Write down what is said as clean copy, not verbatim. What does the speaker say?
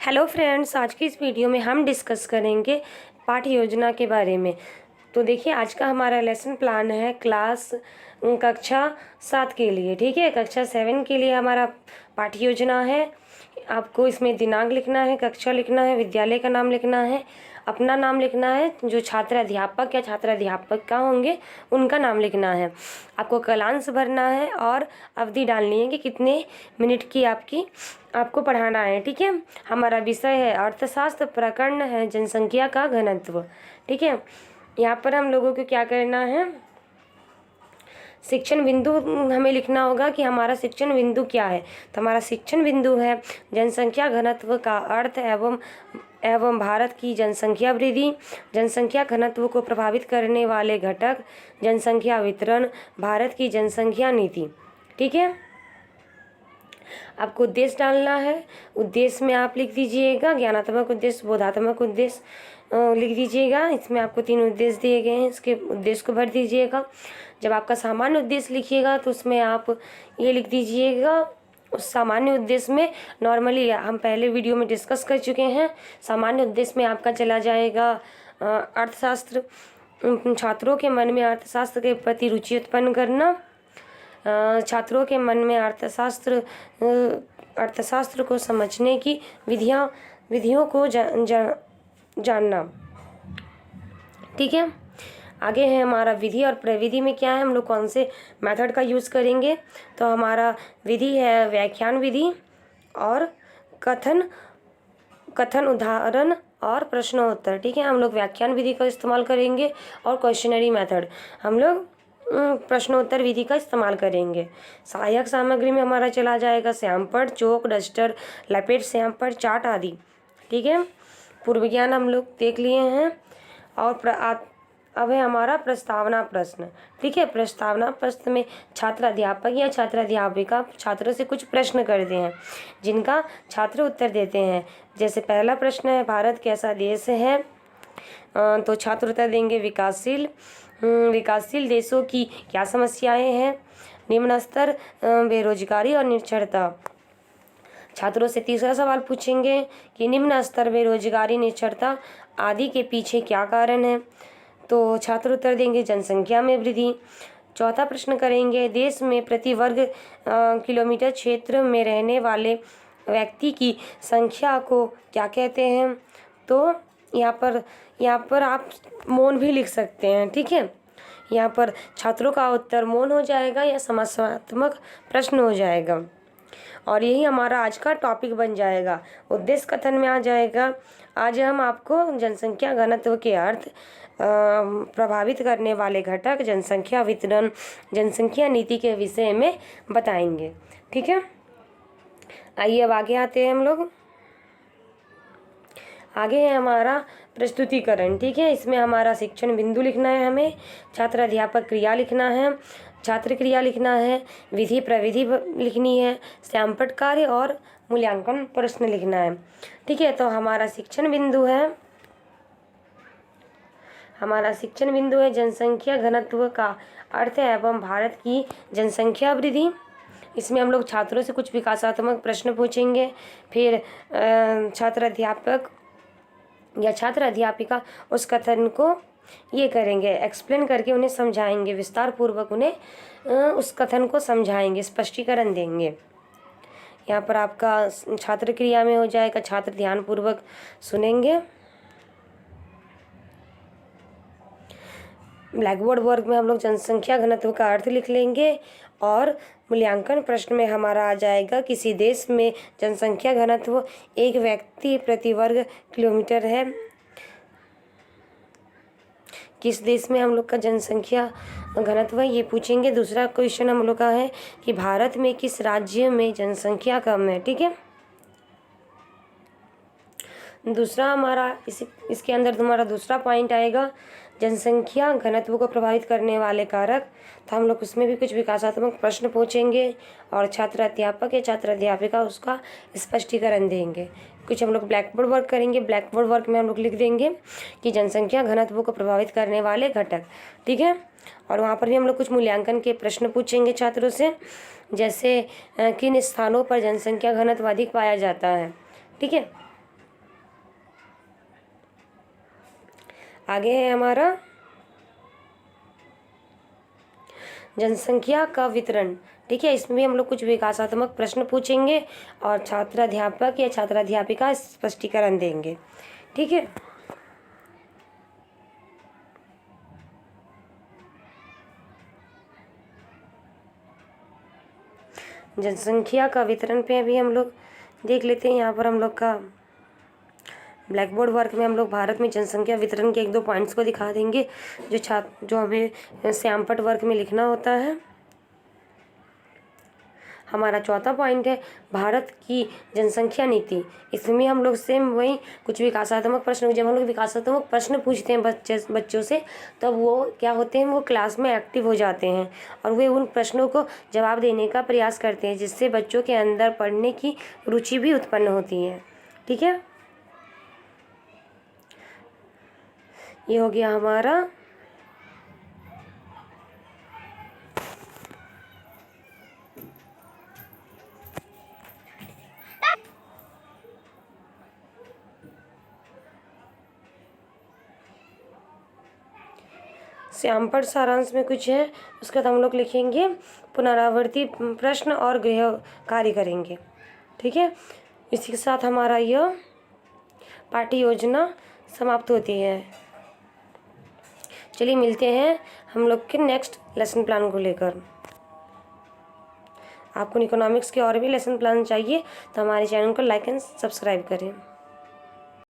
Hello friends, आज की इस वीडियो में हम डिस्कस करेंगे पाठ्य योजना के बारे में। तो देखिए, आज का हमारा लेसन प्लान है कक्षा 7 के लिए। ठीक है, कक्षा 7 के लिए हमारा पाठ्य योजना है। आपको इसमें दिनांक लिखना है, कक्षा लिखना है, विद्यालय का नाम लिखना है, अपना नाम लिखना है, जो छात्र अध्यापक या छात्र अध्यापिका होंगे उनका नाम लिखना है। आपको कलांश भरना है और अवधि डालनी है कि कितने मिनट की आपको पढ़ाना है। ठीक है, हमारा विषय है अर्थशास्त्र, प्रकरण है जनसंख्या का घनत्व। ठीक है, यहाँ पर हम लोगों को क्या करना है, शिक्षण बिंदु हमें लिखना होगा कि हमारा शिक्षण बिंदु क्या है। तो हमारा शिक्षण बिंदु है जनसंख्या घनत्व का अर्थ एवं भारत की जनसंख्या वृद्धि, जनसंख्या घनत्व को प्रभावित करने वाले घटक, जनसंख्या वितरण, भारत की जनसंख्या नीति। ठीक है, आपको उद्देश्य डालना है। उद्देश्य में आप लिख दीजिएगा ज्ञानात्मक उद्देश्य, बोधात्मक उद्देश्य लिख दीजिएगा। इसमें आपको 3 उद्देश्य दिए गए हैं, इसके उद्देश्य को भर दीजिएगा। जब आपका सामान्य उद्देश्य लिखिएगा तो उसमें आप ये लिख दीजिएगा, उस सामान्य उद्देश्य में नॉर्मली हम पहले वीडियो में डिस्कस कर चुके हैं। सामान्य उद्देश्य में आपका चला जाएगा अर्थशास्त्र, छात्रों के मन में अर्थशास्त्र के प्रति रुचि उत्पन्न करना, छात्रों के मन में अर्थशास्त्र को समझने की विधियों को जानना। ठीक है, आगे है हमारा विधि और प्रविधि में क्या है, हम लोग कौन से मेथड का यूज़ करेंगे। तो हमारा विधि है व्याख्यान विधि और कथन उदाहरण और प्रश्नोत्तर। ठीक है, हम लोग व्याख्यान विधि का इस्तेमाल करेंगे और क्वेश्चनरी मेथड हम लोग प्रश्नोत्तर विधि का इस्तेमाल करेंगे। सहायक सामग्री में हमारा चला जाएगा श्यामपट्ट, चौक, डस्टर, लपेट, श्यामपट्ट, चार्ट आदि। ठीक है, पूर्व ज्ञान हम लोग देख लिए हैं और अब है हमारा प्रस्तावना प्रश्न। ठीक है, प्रस्तावना प्रश्न में छात्र अध्यापक या छात्र अध्यापिका छात्रों से कुछ प्रश्न करते हैं जिनका छात्र उत्तर देते हैं। जैसे पहला प्रश्न है, भारत कैसा देश है, तो छात्र उत्तर देंगे विकासशील देशों की क्या समस्याएं हैं, निम्न स्तर, बेरोजगारी और निरक्षरता। छात्रों से तीसरा सवाल पूछेंगे कि निम्न स्तर, बेरोजगारी, निरक्षरता आदि के पीछे क्या कारण है, तो छात्र उत्तर देंगे जनसंख्या में वृद्धि। चौथा प्रश्न करेंगे, देश में प्रति वर्ग किलोमीटर क्षेत्र में रहने वाले व्यक्ति की संख्या को क्या कहते हैं। तो यहाँ पर आप मौन भी लिख सकते हैं। ठीक है, यहाँ पर छात्रों का उत्तर मौन हो जाएगा या समस्यात्मक प्रश्न हो जाएगा। और यही हमारा आज का टॉपिक बन जाएगा। उद्देश्य कथन में आ जाएगा, आज हम आपको जनसंख्या घनत्व के अर्थ, प्रभावित करने वाले घटक, जनसंख्या वितरण, जनसंख्या नीति के विषय में बताएंगे। ठीक है, आइए अब आगे आते हैं हम लोग। आगे है हमारा प्रस्तुतिकरण। ठीक है, इसमें हमारा शिक्षण बिंदु लिखना है, हमें छात्र अध्यापक क्रिया लिखना है, छात्र क्रिया लिखना है, विधि प्रविधि लिखनी है, श्यामपट्ट कार्य और मूल्यांकन प्रश्न लिखना है। ठीक है, तो हमारा शिक्षण बिंदु है जनसंख्या घनत्व का अर्थ एवं भारत की जनसंख्या वृद्धि। इसमें हम लोग छात्रों से कुछ विकासात्मक प्रश्न पूछेंगे। फिर छात्र अध्यापक या छात्र अध्यापिका उस कथन को ये करेंगे, एक्सप्लेन करके उन्हें समझाएंगे, विस्तार पूर्वक उन्हें उस कथन को समझाएंगे, स्पष्टीकरण देंगे। यहाँ पर आपका छात्र क्रिया में हो जाएगा, छात्र ध्यानपूर्वक सुनेंगे। ब्लैक बोर्ड वर्क में हम लोग जनसंख्या घनत्व का अर्थ लिख लेंगे और मूल्यांकन प्रश्न में हमारा आ जाएगा, किसी देश में जनसंख्या घनत्व एक व्यक्ति प्रति वर्ग किलोमीटर है, किस देश में हम लोग का जनसंख्या घनत्व है ये पूछेंगे। दूसरा क्वेश्चन हम लोग का है कि भारत में किस राज्य में जनसंख्या कम है। ठीक है, दूसरा हमारा इसके अंदर तुम्हारा दूसरा पॉइंट आएगा जनसंख्या घनत्व को प्रभावित करने वाले कारक। तो हम लोग उसमें भी कुछ विकासात्मक प्रश्न पूछेंगे और छात्र अध्यापक या छात्र अध्यापिका उसका स्पष्टीकरण देंगे। कुछ हम लोग ब्लैक बोर्ड वर्क करेंगे। ब्लैक बोर्ड वर्क में हम लोग लिख देंगे कि जनसंख्या घनत्व को प्रभावित करने वाले घटक। ठीक है, और वहाँ पर भी हम लोग कुछ मूल्यांकन के प्रश्न पूछेंगे छात्रों से, जैसे किन स्थानों पर जनसंख्या घनत्व अधिक पाया जाता है। ठीक है, आगे है हमारा जनसंख्या का वितरण। ठीक है, इसमें भी हम लोग कुछ विकासात्मक प्रश्न पूछेंगे और छात्राध्यापक या छात्राध्यापिका स्पष्टीकरण देंगे। ठीक है, जनसंख्या का वितरण पे अभी हम लोग देख लेते हैं। यहाँ पर हम लोग का ब्लैक बोर्ड वर्क में हम लोग भारत में जनसंख्या वितरण के 1-2 पॉइंट्स को दिखा देंगे जो हमें श्यामपट्ट वर्क में लिखना होता है। हमारा चौथा पॉइंट है भारत की जनसंख्या नीति। इसमें हम लोग सेम वही कुछ विकासात्मक प्रश्न, जब हम लोग विकासात्मक प्रश्न पूछते हैं बच्चों से, तब वो क्या होते हैं, वो क्लास में एक्टिव हो जाते हैं और वे उन प्रश्नों को जवाब देने का प्रयास करते हैं, जिससे बच्चों के अंदर पढ़ने की रुचि भी उत्पन्न होती है। ठीक है, ये हो गया हमारा श्यामपट्ट सारांश में कुछ है, उसके बाद हम लोग लिखेंगे पुनरावृत्ति प्रश्न और गृह कार्य करेंगे। ठीक है, इसी के साथ हमारा यह पाठ्य योजना समाप्त होती है। चलिए मिलते हैं हम लोग के नेक्स्ट लेसन प्लान को लेकर। आपको इकोनॉमिक्स के और भी लेसन प्लान चाहिए तो हमारे चैनल को लाइक एंड सब्सक्राइब करें।